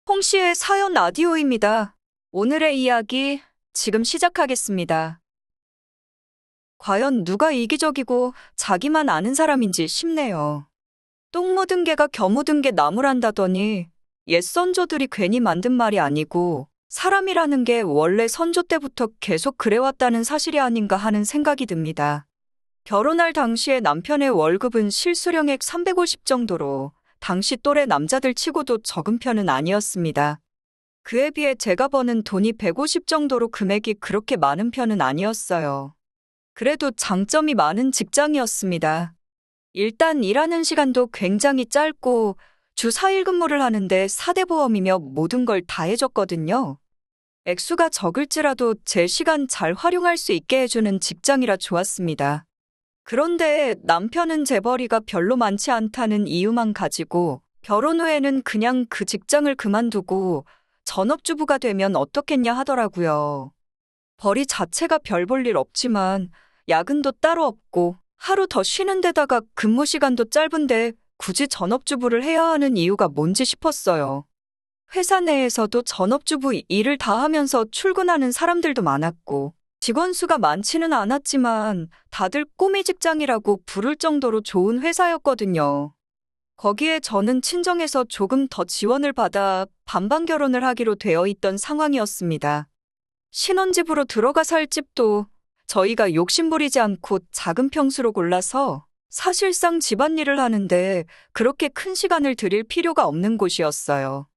홍씨의 사연 라디오입니다. 오늘의 이야기 지금 시작하겠습니다. 과연 누가 이기적이고 자기만 아는 사람인지 싶네요. 똥 묻은 개가 겨 묻은 게 나무란다더니 옛 선조들이 괜히 만든 말이 아니고 사람이라는 게 원래 선조 때부터 계속 그래왔다는 사실이 아닌가 하는 생각이 듭니다. 결혼할 당시에 남편의 월급은 실수령액 350 정도로 당시 또래 남자들 치고도 적은 편은 아니었습니다. 그에 비해 제가 버는 돈이 150 정도로 금액이 그렇게 많은 편은 아니었어요. 그래도 장점이 많은 직장이었습니다. 일단 일하는 시간도 굉장히 짧고 주 4일 근무를 하는데 4대 보험이며 모든 걸 다 해줬거든요. 액수가 적을지라도 제 시간 잘 활용할 수 있게 해주는 직장이라 좋았습니다. 그런데 남편은 재벌이가 별로 많지 않다는 이유만 가지고 결혼 후에는 그냥 그 직장을 그만두고 전업주부가 되면 어떻겠냐 하더라고요. 벌이 자체가 별 볼 일 없지만 야근도 따로 없고 하루 더 쉬는 데다가 근무 시간도 짧은데 굳이 전업주부를 해야 하는 이유가 뭔지 싶었어요. 회사 내에서도 전업주부 일을 다 하면서 출근하는 사람들도 많았고 직원 수가 많지는 않았지만 다들 꿈의 직장이라고 부를 정도로 좋은 회사였거든요. 거기에 저는 친정에서 조금 더 지원을 받아 반반 결혼을 하기로 되어 있던 상황이었습니다. 신혼집으로 들어가 살 집도 저희가 욕심부리지 않고 작은 평수로 골라서 사실상 집안일을 하는데 그렇게 큰 시간을 들일 필요가 없는 곳이었어요.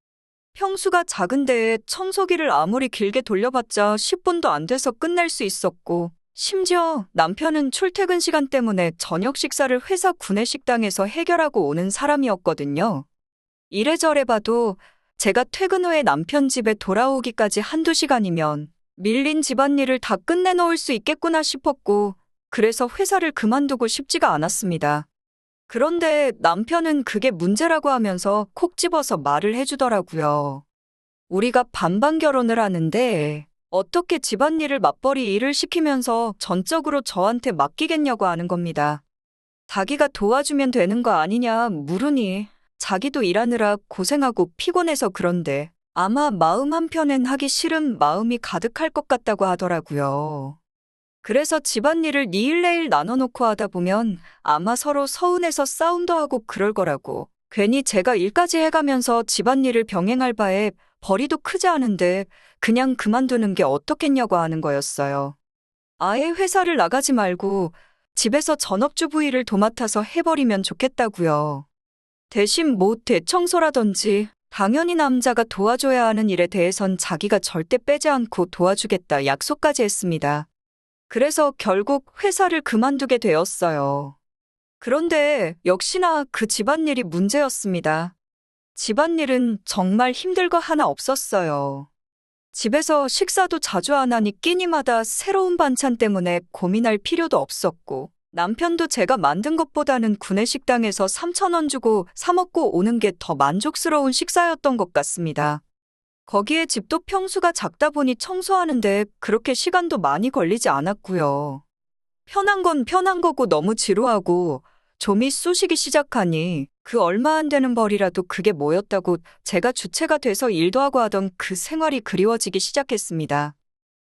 평수가 작은데 청소기를 아무리 길게 돌려봤자 10분도 안 돼서 끝낼 수 있었고, 심지어 남편은 출퇴근 시간 때문에 저녁 식사를 회사 구내식당에서 해결하고 오는 사람이었거든요. 이래저래 봐도 제가 퇴근 후에 남편 집에 돌아오기까지 한두 시간이면 밀린 집안일을 다 끝내놓을 수 있겠구나 싶었고, 그래서 회사를 그만두고 싶지가 않았습니다. 그런데 남편은 그게 문제라고 하면서 콕 집어서 말을 해주더라고요. 우리가 반반 결혼을 하는데 어떻게 집안일을 맞벌이 일을 시키면서 전적으로 저한테 맡기겠냐고 하는 겁니다. 자기가 도와주면 되는 거 아니냐 물으니 자기도 일하느라 고생하고 피곤해서 그런데 아마 마음 한편엔 하기 싫은 마음이 가득할 것 같다고 하더라고요. 그래서 집안일을 니일 내일 나눠놓고 하다 보면 아마 서로 서운해서 싸움도 하고 그럴 거라고. 괜히 제가 일까지 해가면서 집안일을 병행할 바에 벌이도 크지 않은데 그냥 그만두는 게 어떻겠냐고 하는 거였어요. 아예 회사를 나가지 말고 집에서 전업주부 일을 도맡아서 해버리면 좋겠다고요. 대신 뭐 대청소라든지 당연히 남자가 도와줘야 하는 일에 대해선 자기가 절대 빼지 않고 도와주겠다 약속까지 했습니다. 그래서 결국 회사를 그만두게 되었어요. 그런데 역시나 그 집안일이 문제였습니다. 집안일은 정말 힘들 거 하나 없었어요. 집에서 식사도 자주 안 하니 끼니마다 새로운 반찬 때문에 고민할 필요도 없었고 남편도 제가 만든 것보다는 구내식당에서 3,000원 주고 사 먹고 오는 게 더 만족스러운 식사였던 것 같습니다. 거기에 집도 평수가 작다 보니 청소하는데 그렇게 시간도 많이 걸리지 않았고요. 편한 건 편한 거고 너무 지루하고 좀이 쑤시기 시작하니 그 얼마 안 되는 벌이라도 그게 뭐였다고 제가 주체가 돼서 일도 하고 하던 그 생활이 그리워지기 시작했습니다.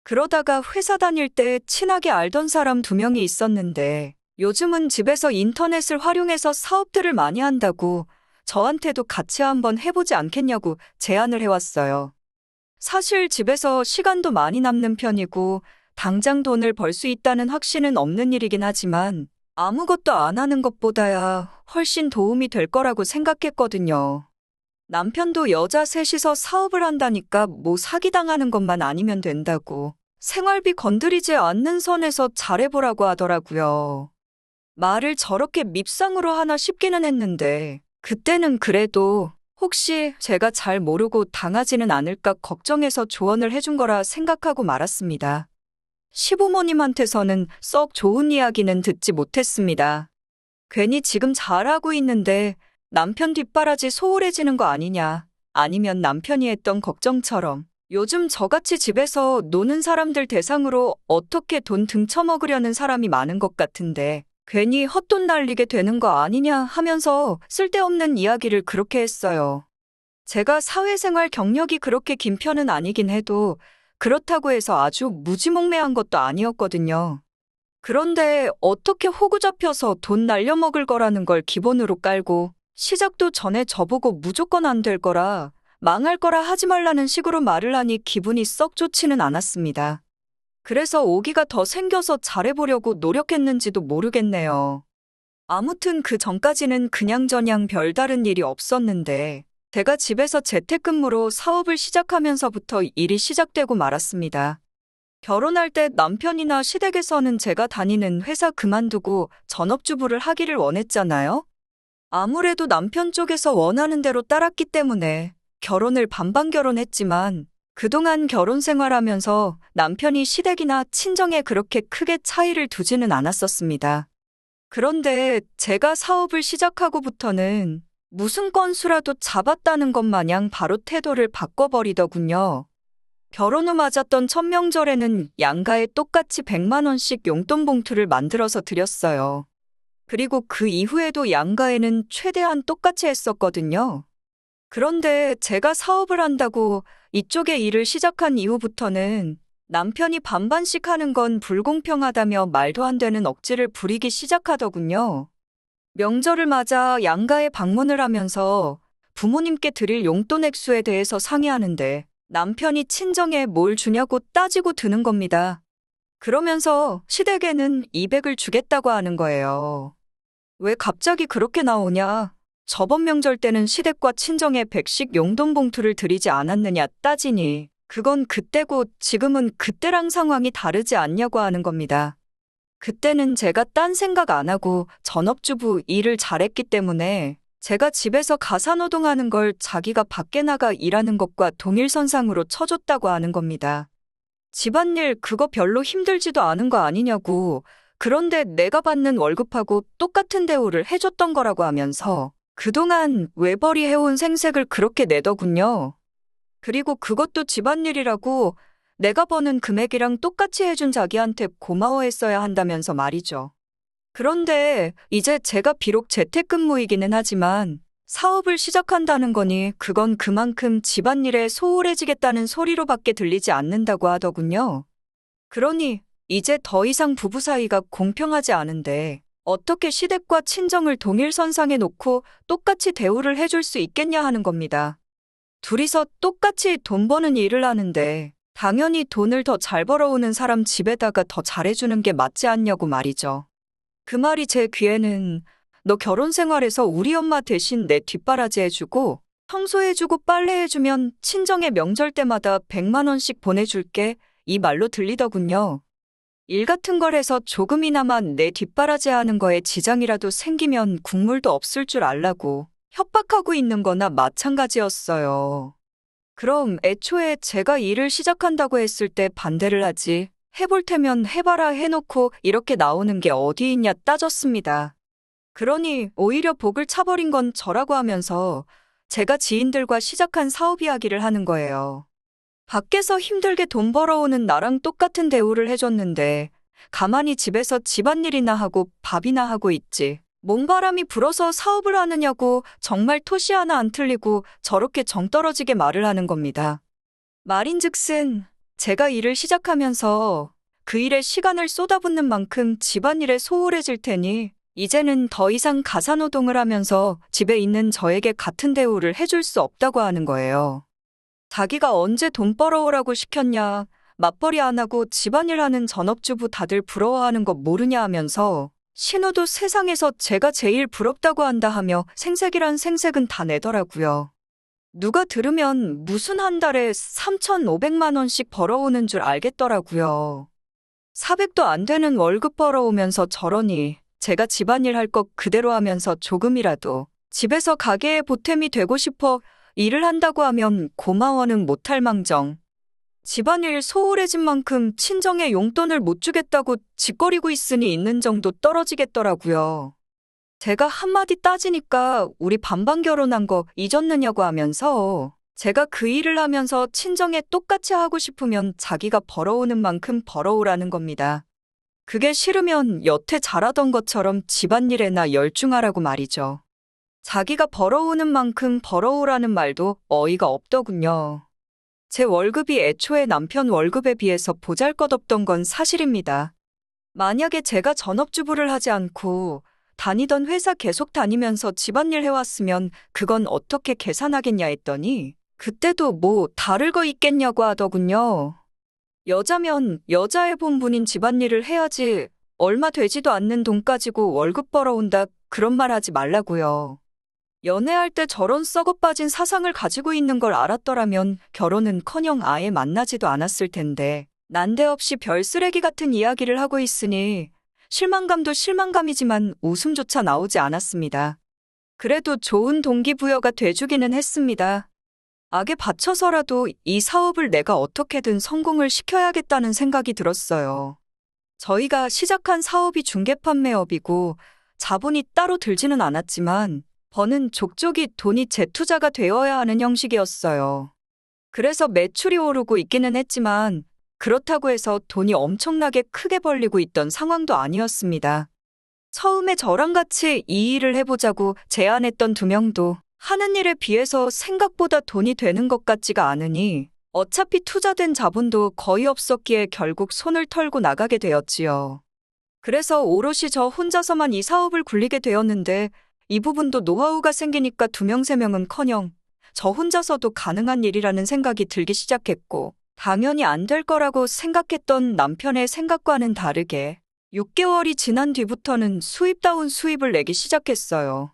그러다가 회사 다닐 때 친하게 알던 사람 2명이 있었는데 요즘은 집에서 인터넷을 활용해서 사업들을 많이 한다고 저한테도 같이 한번 해보지 않겠냐고 제안을 해왔어요. 사실 집에서 시간도 많이 남는 편이고 당장 돈을 벌 수 있다는 확신은 없는 일이긴 하지만 아무것도 안 하는 것보다야 훨씬 도움이 될 거라고 생각했거든요. 남편도 여자 셋이서 사업을 한다니까 뭐 사기당하는 것만 아니면 된다고 생활비 건드리지 않는 선에서 잘해보라고 하더라고요. 말을 저렇게 밉상으로 하나 싶기는 했는데 그때는 그래도 혹시 제가 잘 모르고 당하지는 않을까 걱정해서 조언을 해준 거라 생각하고 말았습니다. 시부모님한테서는 썩 좋은 이야기는 듣지 못했습니다. 괜히 지금 잘하고 있는데 남편 뒷바라지 소홀해지는 거 아니냐, 아니면 남편이 했던 걱정처럼 요즘 저같이 집에서 노는 사람들 대상으로 어떻게 돈 등쳐먹으려는 사람이 많은 것 같은데 괜히 헛돈 날리게 되는 거 아니냐 하면서 쓸데없는 이야기를 그렇게 했어요. 제가 사회생활 경력이 그렇게 긴 편은 아니긴 해도 그렇다고 해서 아주 무지몽매한 것도 아니었거든요. 그런데 어떻게 호구 잡혀서 돈 날려먹을 거라는 걸 기본으로 깔고 시작도 전에 저보고 무조건 안 될 거라 망할 거라 하지 말라는 식으로 말을 하니 기분이 썩 좋지는 않았습니다. 그래서 오기가 더 생겨서 잘해보려고 노력했는지도 모르겠네요. 아무튼 그 전까지는 그냥저냥 별다른 일이 없었는데 제가 집에서 재택근무로 사업을 시작하면서부터 일이 시작되고 말았습니다. 결혼할 때 남편이나 시댁에서는 제가 다니는 회사 그만두고 전업주부를 하기를 원했잖아요. 아무래도 남편 쪽에서 원하는 대로 따랐기 때문에 결혼을 반반 결혼했지만 그동안 결혼 생활하면서 남편이 시댁이나 친정에 그렇게 크게 차이를 두지는 않았었습니다. 그런데 제가 사업을 시작하고부터는 무슨 건수라도 잡았다는 것 마냥 바로 태도를 바꿔버리더군요. 결혼 후 맞았던 첫 명절에는 양가에 똑같이 100만 원씩 용돈 봉투를 만들어서 드렸어요. 그리고 그 이후에도 양가에는 최대한 똑같이 했었거든요. 그런데 제가 사업을 한다고 이쪽에 일을 시작한 이후부터는 남편이 반반씩 하는 건 불공평하다며 말도 안 되는 억지를 부리기 시작하더군요. 명절을 맞아 양가에 방문을 하면서 부모님께 드릴 용돈 액수에 대해서 상의하는데 남편이 친정에 뭘 주냐고 따지고 드는 겁니다. 그러면서 시댁에는 200을 주겠다고 하는 거예요. 왜 갑자기 그렇게 나오냐? 저번 명절 때는 시댁과 친정에 100씩 용돈 봉투를 드리지 않았느냐 따지니 그건 그때고 지금은 그때랑 상황이 다르지 않냐고 하는 겁니다. 그때는 제가 딴 생각 안 하고 전업주부 일을 잘했기 때문에 제가 집에서 가사노동하는 걸 자기가 밖에 나가 일하는 것과 동일선상으로 쳐줬다고 하는 겁니다. 집안일 그거 별로 힘들지도 않은 거 아니냐고. 그런데 내가 받는 월급하고 똑같은 대우를 해줬던 거라고 하면서 그동안 외벌이 해온 생색을 그렇게 내더군요. 그리고 그것도 집안일이라고 내가 버는 금액이랑 똑같이 해준 자기한테 고마워했어야 한다면서 말이죠. 그런데 이제 제가 비록 재택근무이기는 하지만 사업을 시작한다는 거니 그건 그만큼 집안일에 소홀해지겠다는 소리로밖에 들리지 않는다고 하더군요. 그러니 이제 더 이상 부부 사이가 공평하지 않은데 어떻게 시댁과 친정을 동일선상에 놓고 똑같이 대우를 해줄 수 있겠냐 하는 겁니다. 둘이서 똑같이 돈 버는 일을 하는데 당연히 돈을 더 잘 벌어오는 사람 집에다가 더 잘해주는 게 맞지 않냐고 말이죠. 그 말이 제 귀에는 너 결혼 생활에서 우리 엄마 대신 내 뒷바라지 해주고 청소해주고 빨래해주면 친정에 명절 때마다 100만 원씩 보내줄게 이 말로 들리더군요. 일 같은 걸 해서 조금이나마 내 뒷바라지 하는 거에 지장이라도 생기면 국물도 없을 줄 알라고 협박하고 있는 거나 마찬가지였어요. 그럼 애초에 제가 일을 시작한다고 했을 때 반대를 하지 해볼 테면 해봐라 해놓고 이렇게 나오는 게 어디 있냐 따졌습니다. 그러니 오히려 복을 차버린 건 저라고 하면서 제가 지인들과 시작한 사업 이야기를 하는 거예요. 밖에서 힘들게 돈 벌어오는 나랑 똑같은 대우를 해줬는데 가만히 집에서 집안일이나 하고 밥이나 하고 있지. 몸바람이 불어서 사업을 하느냐고 정말 토시 하나 안 틀리고 저렇게 정 떨어지게 말을 하는 겁니다. 말인즉슨 제가 일을 시작하면서 그 일에 시간을 쏟아붓는 만큼 집안일에 소홀해질 테니 이제는 더 이상 가사노동을 하면서 집에 있는 저에게 같은 대우를 해줄 수 없다고 하는 거예요. 자기가 언제 돈 벌어오라고 시켰냐, 맞벌이 안 하고 집안일 하는 전업주부 다들 부러워하는 거 모르냐 하면서 신우도 세상에서 제가 제일 부럽다고 한다 하며 생색이란 생색은 다 내더라고요. 누가 들으면 무슨 한 달에 3,500만 원씩 벌어오는 줄 알겠더라고요. 400도 안 되는 월급 벌어오면서 저러니 제가 집안일 할 것 그대로 하면서 조금이라도 집에서 가게에 보탬이 되고 싶어 일을 한다고 하면 고마워는 못할 망정. 집안일 소홀해진 만큼 친정에 용돈을 못 주겠다고 짓거리고 있으니 있는 정도 떨어지겠더라고요. 제가 한마디 따지니까 우리 반반 결혼한 거 잊었느냐고 하면서 제가 그 일을 하면서 친정에 똑같이 하고 싶으면 자기가 벌어오는 만큼 벌어오라는 겁니다. 그게 싫으면 여태 잘하던 것처럼 집안일에나 열중하라고 말이죠. 자기가 벌어오는 만큼 벌어오라는 말도 어이가 없더군요. 제 월급이 애초에 남편 월급에 비해서 보잘것없던 건 사실입니다. 만약에 제가 전업주부를 하지 않고 다니던 회사 계속 다니면서 집안일 해왔으면 그건 어떻게 계산하겠냐 했더니 그때도 뭐 다를 거 있겠냐고 하더군요. 여자면 여자의 본분인 집안일을 해야지 얼마 되지도 않는 돈 가지고 월급 벌어온다 그런 말 하지 말라고요. 연애할 때 저런 썩어빠진 사상을 가지고 있는 걸 알았더라면 결혼은커녕 아예 만나지도 않았을 텐데 난데없이 별 쓰레기 같은 이야기를 하고 있으니 실망감도 실망감이지만 웃음조차 나오지 않았습니다. 그래도 좋은 동기부여가 돼주기는 했습니다. 악에 받쳐서라도 이 사업을 내가 어떻게든 성공을 시켜야겠다는 생각이 들었어요. 저희가 시작한 사업이 중개판매업이고 자본이 따로 들지는 않았지만 버는 족족이 돈이 재투자가 되어야 하는 형식이었어요. 그래서 매출이 오르고 있기는 했지만 그렇다고 해서 돈이 엄청나게 크게 벌리고 있던 상황도 아니었습니다. 처음에 저랑 같이 이 일을 해보자고 제안했던 2명도 하는 일에 비해서 생각보다 돈이 되는 것 같지가 않으니 어차피 투자된 자본도 거의 없었기에 결국 손을 털고 나가게 되었지요. 그래서 오롯이 저 혼자서만 이 사업을 굴리게 되었는데 이 부분도 노하우가 생기니까 2명, 3명은커녕 저 혼자서도 가능한 일이라는 생각이 들기 시작했고 당연히 안 될 거라고 생각했던 남편의 생각과는 다르게 6개월이 지난 뒤부터는 수입다운 수입을 내기 시작했어요.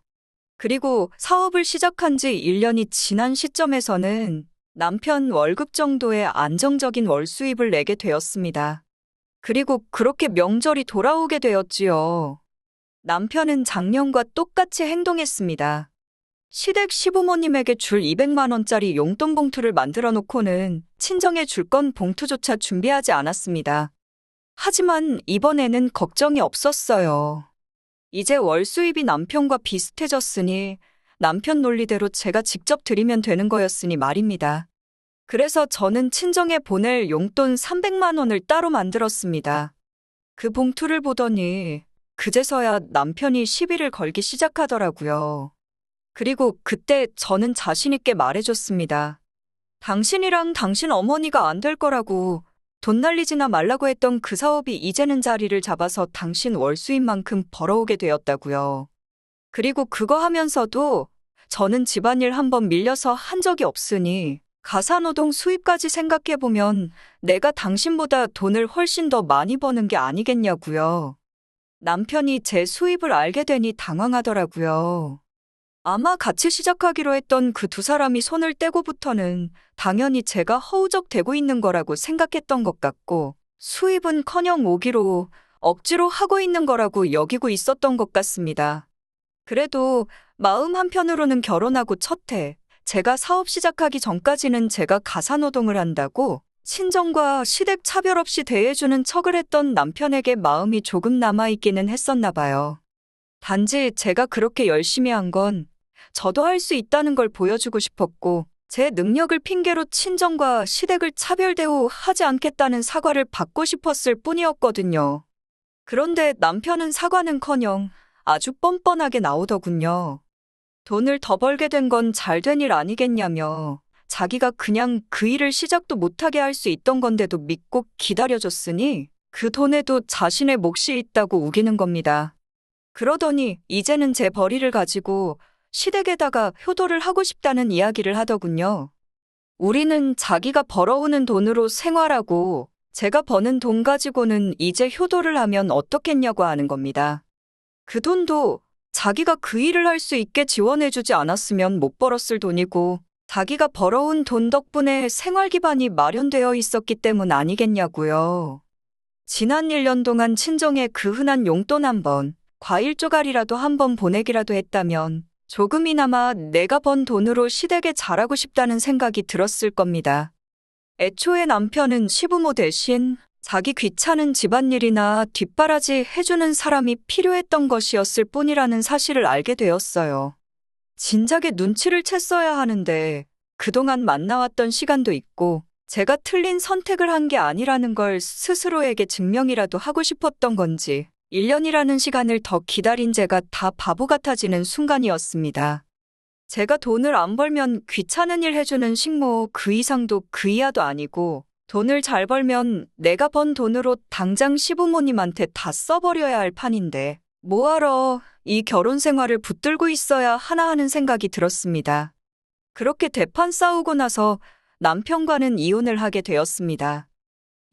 그리고 사업을 시작한 지 1년이 지난 시점에서는 남편 월급 정도의 안정적인 월 수입을 내게 되었습니다. 그리고 그렇게 명절이 돌아오게 되었지요. 남편은 작년과 똑같이 행동했습니다. 시댁 시부모님에게 줄 200만 원짜리 용돈 봉투를 만들어 놓고는 친정에 줄 건 봉투조차 준비하지 않았습니다. 하지만 이번에는 걱정이 없었어요. 이제 월 수입이 남편과 비슷해졌으니 남편 논리대로 제가 직접 드리면 되는 거였으니 말입니다. 그래서 저는 친정에 보낼 용돈 300만 원을 따로 만들었습니다. 그 봉투를 보더니 그제서야 남편이 시비를 걸기 시작하더라고요. 그리고 그때 저는 자신있게 말해줬습니다. 당신이랑 당신 어머니가 안 될 거라고 돈 날리지나 말라고 했던 그 사업이 이제는 자리를 잡아서 당신 월 수입만큼 벌어오게 되었다고요. 그리고 그거 하면서도 저는 집안일 한번 밀려서 한 적이 없으니 가사노동 수입까지 생각해보면 내가 당신보다 돈을 훨씬 더 많이 버는 게 아니겠냐고요. 남편이 제 수입을 알게 되니 당황하더라고요. 아마 같이 시작하기로 했던 그 2사람이 손을 떼고부터는 당연히 제가 허우적대고 있는 거라고 생각했던 것 같고 수입은커녕 오기로 억지로 하고 있는 거라고 여기고 있었던 것 같습니다. 그래도 마음 한편으로는 결혼하고 첫 해 제가 사업 시작하기 전까지는 제가 가사노동을 한다고 친정과 시댁 차별 없이 대해주는 척을 했던 남편에게 마음이 조금 남아있기는 했었나 봐요. 단지 제가 그렇게 열심히 한 건 저도 할 수 있다는 걸 보여주고 싶었고 제 능력을 핑계로 친정과 시댁을 차별 대우하지 않겠다는 사과를 받고 싶었을 뿐이었거든요. 그런데 남편은 사과는커녕 아주 뻔뻔하게 나오더군요. 돈을 더 벌게 된 건 잘된 일 아니겠냐며 자기가 그냥 그 일을 시작도 못하게 할 수 있던 건데도 믿고 기다려줬으니 그 돈에도 자신의 몫이 있다고 우기는 겁니다. 그러더니 이제는 제 벌이를 가지고 시댁에다가 효도를 하고 싶다는 이야기를 하더군요. 우리는 자기가 벌어오는 돈으로 생활하고 제가 버는 돈 가지고는 이제 효도를 하면 어떻겠냐고 하는 겁니다. 그 돈도 자기가 그 일을 할 수 있게 지원해주지 않았으면 못 벌었을 돈이고 자기가 벌어온 돈 덕분에 생활 기반이 마련되어 있었기 때문 아니겠냐고요. 지난 1년 동안 친정에 그 흔한 용돈 한 번, 과일 조각이라도 한 번 보내기라도 했다면 조금이나마 내가 번 돈으로 시댁에 잘하고 싶다는 생각이 들었을 겁니다. 애초에 남편은 시부모 대신 자기 귀찮은 집안일이나 뒷바라지 해주는 사람이 필요했던 것이었을 뿐이라는 사실을 알게 되었어요. 진작에 눈치를 챘어야 하는데 그동안 만나왔던 시간도 있고 제가 틀린 선택을 한 게 아니라는 걸 스스로에게 증명이라도 하고 싶었던 건지 1년이라는 시간을 더 기다린 제가 다 바보 같아지는 순간이었습니다. 제가 돈을 안 벌면 귀찮은 일 해주는 식모 그 이상도 그 이하도 아니고 돈을 잘 벌면 내가 번 돈으로 당장 시부모님한테 다 써버려야 할 판인데 뭐하러 이 결혼 생활을 붙들고 있어야 하나 하는 생각이 들었습니다. 그렇게 대판 싸우고 나서 남편과는 이혼을 하게 되었습니다.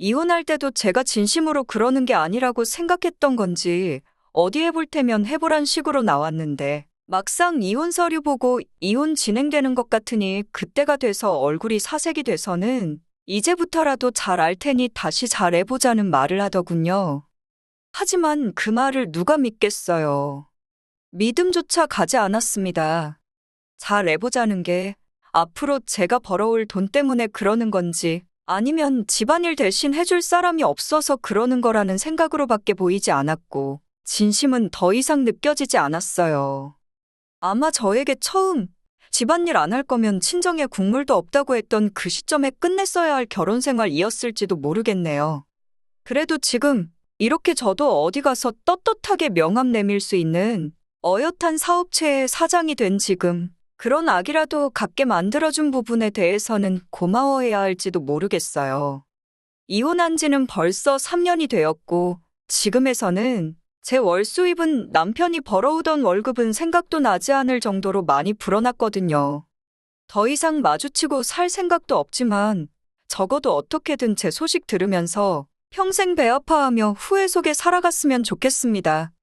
이혼할 때도 제가 진심으로 그러는 게 아니라고 생각했던 건지 어디 해볼 테면 해보란 식으로 나왔는데 막상 이혼 서류 보고 이혼 진행되는 것 같으니 그때가 돼서 얼굴이 사색이 돼서는 이제부터라도 잘 알 테니 다시 잘해보자는 말을 하더군요. 하지만 그 말을 누가 믿겠어요. 믿음조차 가지 않았습니다. 잘해보자는 게 앞으로 제가 벌어올 돈 때문에 그러는 건지 아니면 집안일 대신 해줄 사람이 없어서 그러는 거라는 생각으로밖에 보이지 않았고 진심은 더 이상 느껴지지 않았어요. 아마 저에게 처음 집안일 안 할 거면 친정에 국물도 없다고 했던 그 시점에 끝냈어야 할 결혼 생활이었을지도 모르겠네요. 그래도 지금 이렇게 저도 어디 가서 떳떳하게 명함 내밀 수 있는 어엿한 사업체의 사장이 된 지금 그런 악이라도 갖게 만들어준 부분에 대해서는 고마워해야 할지도 모르겠어요. 이혼한 지는 벌써 3년이 되었고 지금에서는 제 월 수입은 남편이 벌어오던 월급은 생각도 나지 않을 정도로 많이 불어났거든요. 더 이상 마주치고 살 생각도 없지만 적어도 어떻게든 제 소식 들으면서 평생 배 아파하며 후회 속에 살아갔으면 좋겠습니다.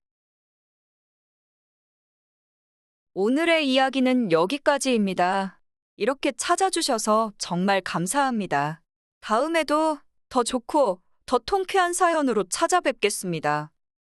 오늘의 이야기는 여기까지입니다. 이렇게 찾아주셔서 정말 감사합니다. 다음에도 더 좋고 더 통쾌한 사연으로 찾아뵙겠습니다.